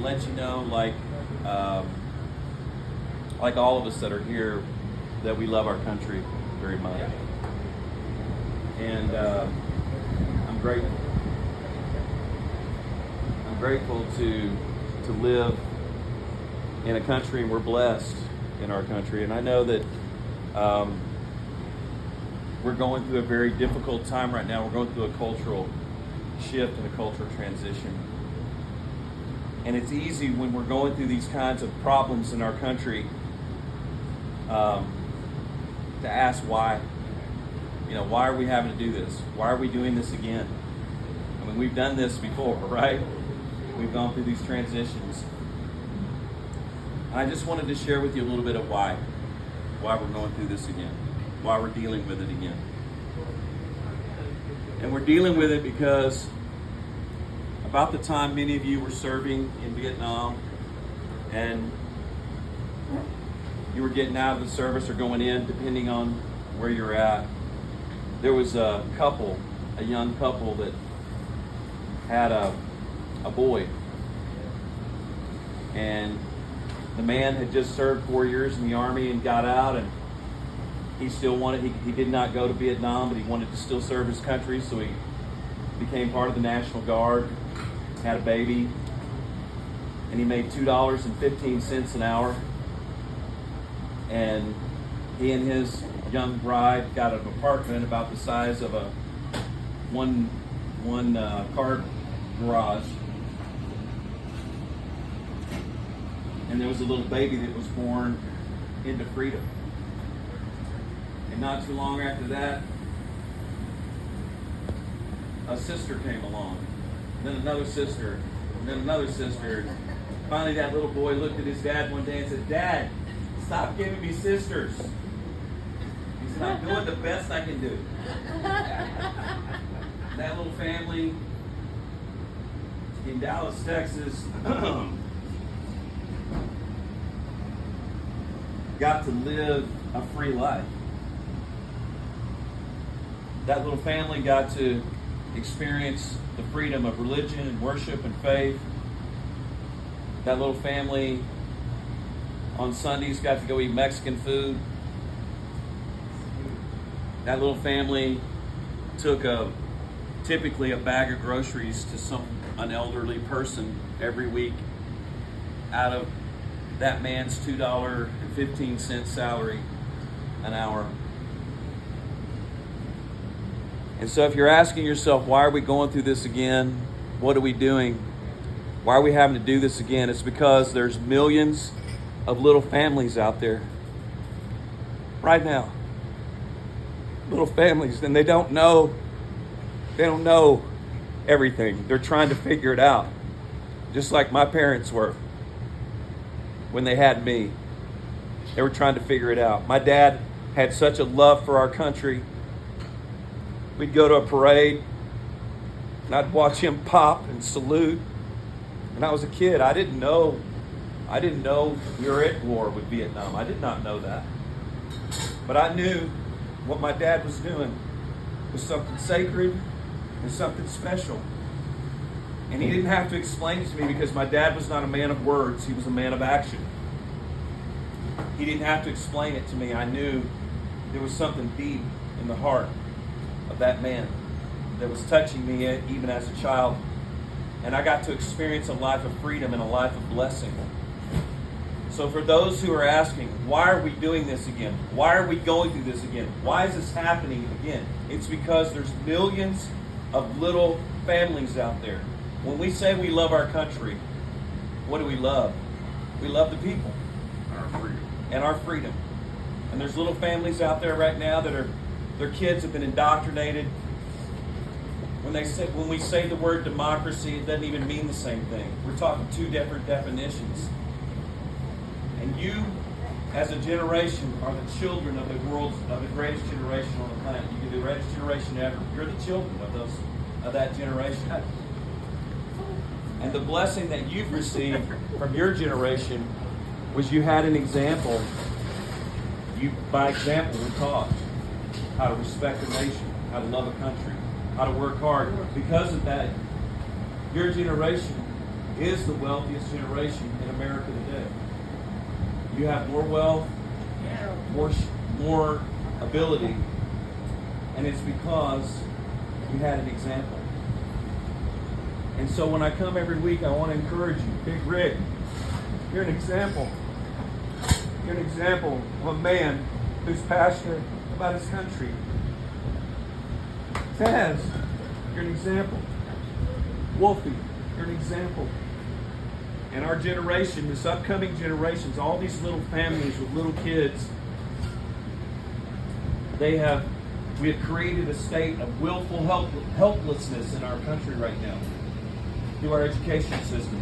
let you know, like all of us that are here, that we love our country very much. And I'm grateful. I'm grateful to live in a country, and we're blessed in our country. And I know that we're going through a very difficult time right now. We're going through a cultural shift and a cultural transition. And it's easy when we're going through these kinds of problems in our country to ask why. You know, why are we having to do this? Why are we doing this again? I mean, we've done this before, right? We've gone through these transitions. I just wanted to share with you a little bit of why we're going through this again, why we're dealing with it again. And we're dealing with it because about the time many of you were serving in Vietnam and you were getting out of the service or going in, depending on where you're at, there was a young couple that had a boy. And the man had just served 4 years in the Army and got out, and he still wanted, he did not go to Vietnam, but he wanted to still serve his country, so he became part of the National Guard, had a baby, and he made $2.15 an hour. And he and his young bride got an apartment about the size of a one car garage. And there was a little baby that was born into freedom. And not too long after that, a sister came along. And then another sister. And then another sister. Finally, that little boy looked at his dad one day and said, "Dad, stop giving me sisters." He said, "I'm doing the best I can do." That little family in Dallas, Texas, got to live a free life. That little family got to experience the freedom of religion and worship and faith. That little family on Sundays got to go eat Mexican food. That little family took typically a bag of groceries to an elderly person every week out of that man's $2.15 salary an hour. And so if you're asking yourself, why are we going through this again? What are we doing? Why are we having to do this again? It's because there's millions of little families out there right now. Little families, and they don't know everything. They're trying to figure it out. Just like my parents were when they had me. They were trying to figure it out. My dad had such a love for our country. We'd go to a parade, and I'd watch him pop and salute. When I was a kid, I didn't know we were at war with Vietnam. I did not know that. But I knew what my dad was doing was something sacred and something special. And he didn't have to explain it to me because my dad was not a man of words. He was a man of action. He didn't have to explain it to me. I knew there was something deep in the heart of that man that was touching me even as a child. And I got to experience a life of freedom and a life of blessing. So for those who are asking, why are we doing this again? Why are we going through this again? Why is this happening again? It's because there's millions of little families out there. When we say we love our country, what do we love? We love the people. Our freedom. And our freedom. And there's little families out there right now that their kids have been indoctrinated. When we say the word democracy, it doesn't even mean the same thing. We're talking two different definitions. And you, as a generation, are the children of the greatest generation on the planet. You're the greatest generation ever. You're the children of that generation. And the blessing that you've received from your generation was you had an example. You, by example, were taught how to respect a nation, how to love a country, how to work hard. Because of that, your generation is the wealthiest generation in America today. You have more wealth, more ability, and it's because you had an example. And so when I come every week, I want to encourage you. Big Rick, you're an example. You're an example of a man who's passionate about his country. Taz, you're an example. Wolfie, you're an example. And our generation, this upcoming generations, all these little families with little kids, we have created a state of willful helplessness in our country right now through our education system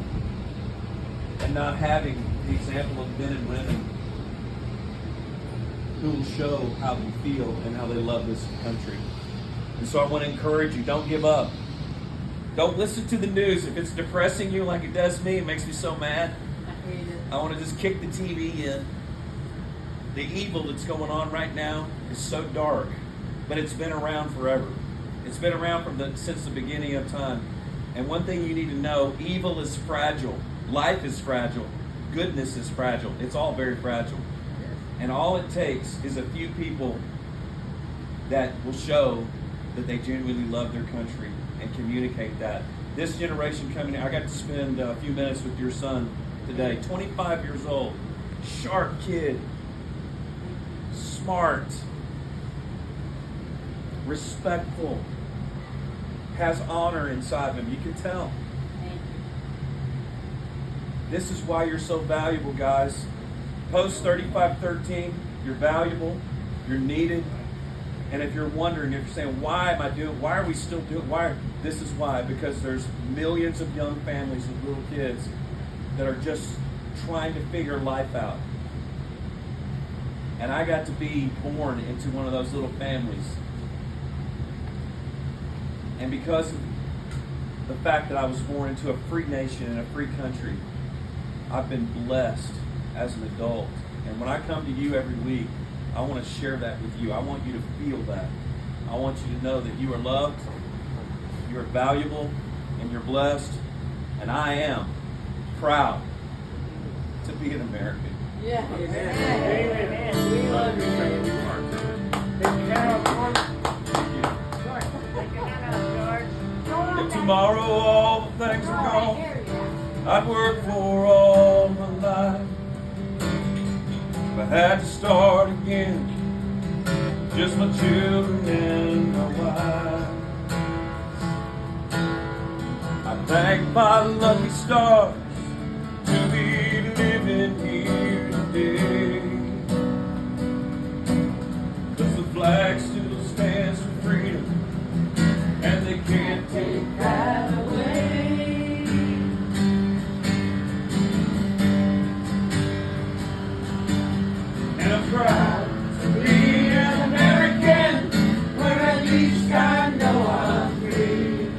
and not having the example of men and women who will show how they feel and how they love this country. And so I want to encourage you, don't give up. Don't listen to the news. If it's depressing you like it does me, it makes me so mad. I want to just kick the TV in. The evil that's going on right now is so dark, but it's been around forever. It's been around since the beginning of time. And one thing you need to know, evil is fragile. Life is fragile. Goodness is fragile. It's all very fragile. And all it takes is a few people that will show that they genuinely love their country and communicate that. This generation coming in, I got to spend a few minutes with your son today. 25 years old, sharp kid, smart, respectful, has honor inside him. You can tell. This is why you're so valuable, guys. Post 3513, you're valuable, you're needed. And if you're wondering, if you're saying, why are we still doing, this is why, because there's millions of young families with little kids that are just trying to figure life out. And I got to be born into one of those little families. And because of the fact that I was born into a free nation and a free country, I've been blessed as an adult. And when I come to you every week, I want to share that with you. I want you to feel that. I want you to know that you are loved, you're valuable, and you're blessed. And I am proud to be an American. Yeah. Amen. We love you. If tomorrow all the things are gone I'd worked for all my life, if I had to start again, just my children and my wife, I thank my lucky stars to be living here today, 'cause the flag still stands for freedom and they can't take that away. And I'm proud to be an American, where at least I know I'm free.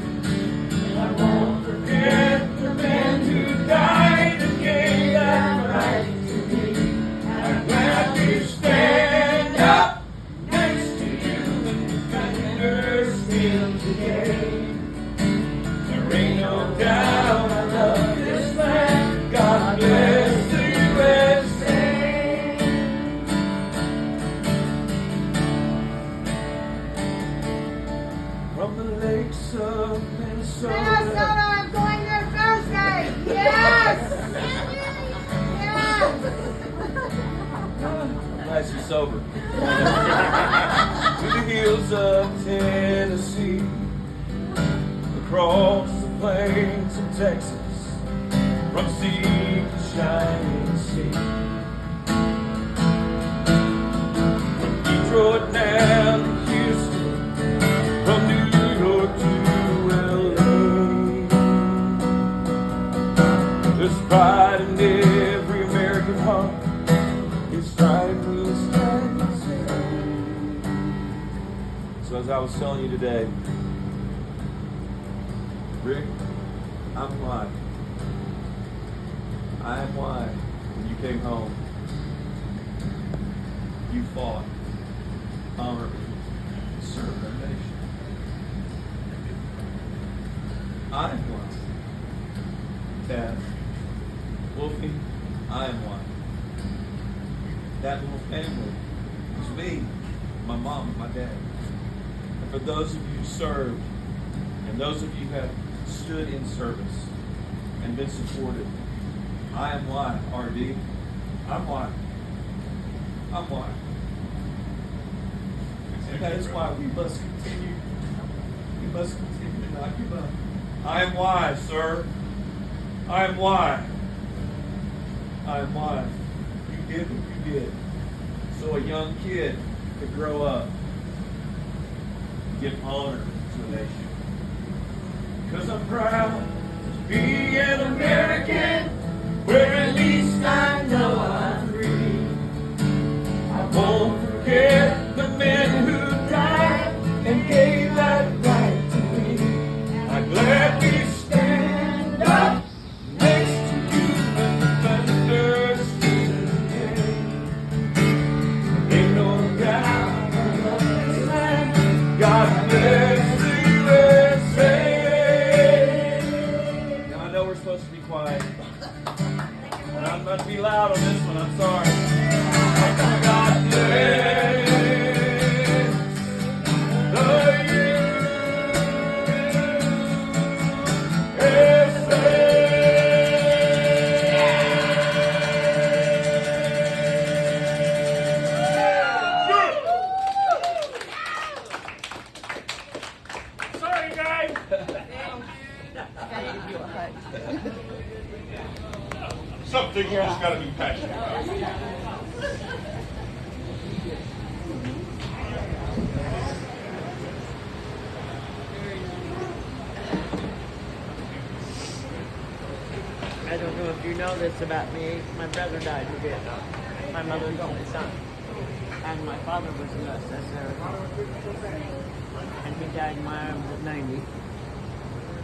And I won't forget the men who died and gave that right to me. I'm glad we stand up next to you and defenders still today. There ain't no doubt I love this land. God bless the USA. From the lakes of Minnesota. I'm going there Thursday. Yes. I'm glad you're sober. To the hills of Tennessee, across the plains of Texas, from sea to shining sea, from Detroit down to Houston, from New York to LA. There's pride in every American heart. It's pride we stand and say. So as I was telling you today, Rick, I'm why. I am why when you came home, you fought honorably, served our nation. I am why, Dad, Wolfie, I am one. That little family is me, my mom, and my dad. And for those of you who served, and those of you who have stood in service and been supported, I am why, RD. I'm why. I'm why. And that is why we must continue. We must continue to not give up. I am why, sir. I am why. I am why. You did what you did. So a young kid could grow up and give honor to a nation. Because I'm proud to be an American, where at least I know I'm free. I won't forget the men who died and gave that right to me. I gladly stand up next to you when the thunder still ain't no doubt I love this land. God bless the USA. Now I know we're supposed to be quiet, and I'm going to be loud on this one. I'm sorry. God bless the Sorry, guys. Some things you just got to be passionate about. I don't know if you know this about me. My brother died in Vietnam. My mother's only son. And my father was in USSR. And he died in my arms at 90.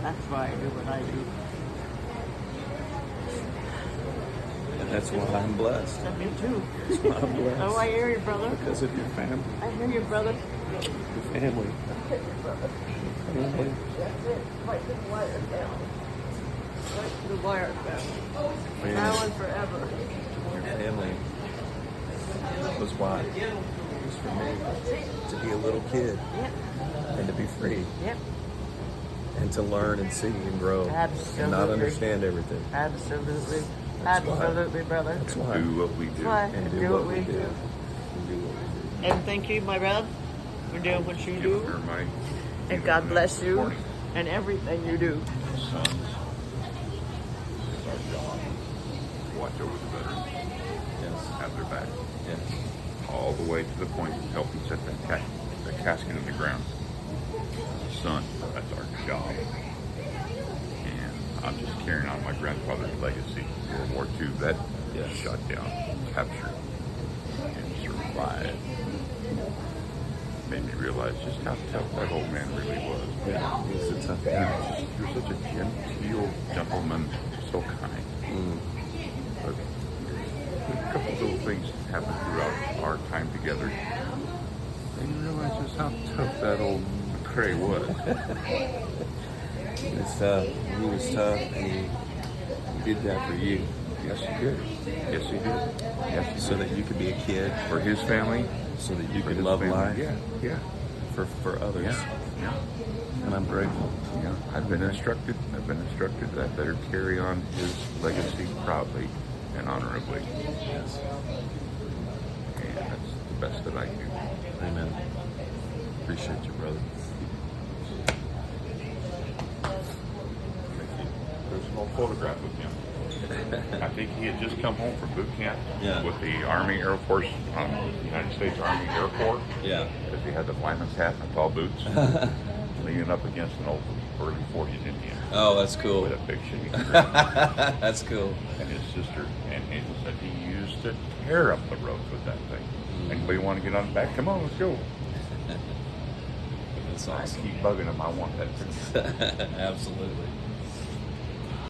That's why I do what I do. And that's why I'm blessed. And me too. That's why I'm blessed. Oh, I hear you, brother. Because of your family. I hear you, brother. Your family. Family. That's it. Fight the wire down. Fight the wire down. Now and forever. Your family was why. It was for me to be a little kid Yep. and to be free Yep. and to learn and see and grow and not Absolutely. understand everything. Absolutely. That's why. Absolutely, brother. That's why. Do what we That's do. why. And Do what we do. And do what we do. And thank you, my brother, for doing what you Give do. her my And God bless you and everything you do. sons. It's our job. Watch over the veterans. Yes. Have their back. Yes. All the way to the point of helping set that casket in the ground. Son, that's our job. And I'm just carrying on my grandfather's legacy. World War II vet, Yes. shot down, captured, and survived. Made me realize just how tough that old man really was. Yeah. It's a tough He guy. was just, you're such a genteel gentleman, so kind. But a couple of little things happened throughout our time together. And you realize just how tough that old McCrae was. He was tough. He was tough, and he did that for you, Yes, he did. Yes, he did. Yes, he so did. that you could be a kid, For his family, so that you for could his love family. life Yeah, for others. yeah. And I'm grateful. Yeah, I've been instructed that I better carry on his legacy proudly and honorably. Yes. And that's the best that I can do. Amen. Appreciate you, brother. There's an old photograph with him. I think he had just come home from boot camp Yeah. with the Army Air Force, United States Army Air Corps, Yeah. because he had the fireman's hat and the tall boots, leaning up against an old early 40s Indian Oh, that's cool. with a big shaking grin. That's cool. And his sister and he said he used to tear up the roads with that thing. Anybody want to get on the back? Come on, let's go. That's I awesome. keep bugging him. I want that too. Absolutely.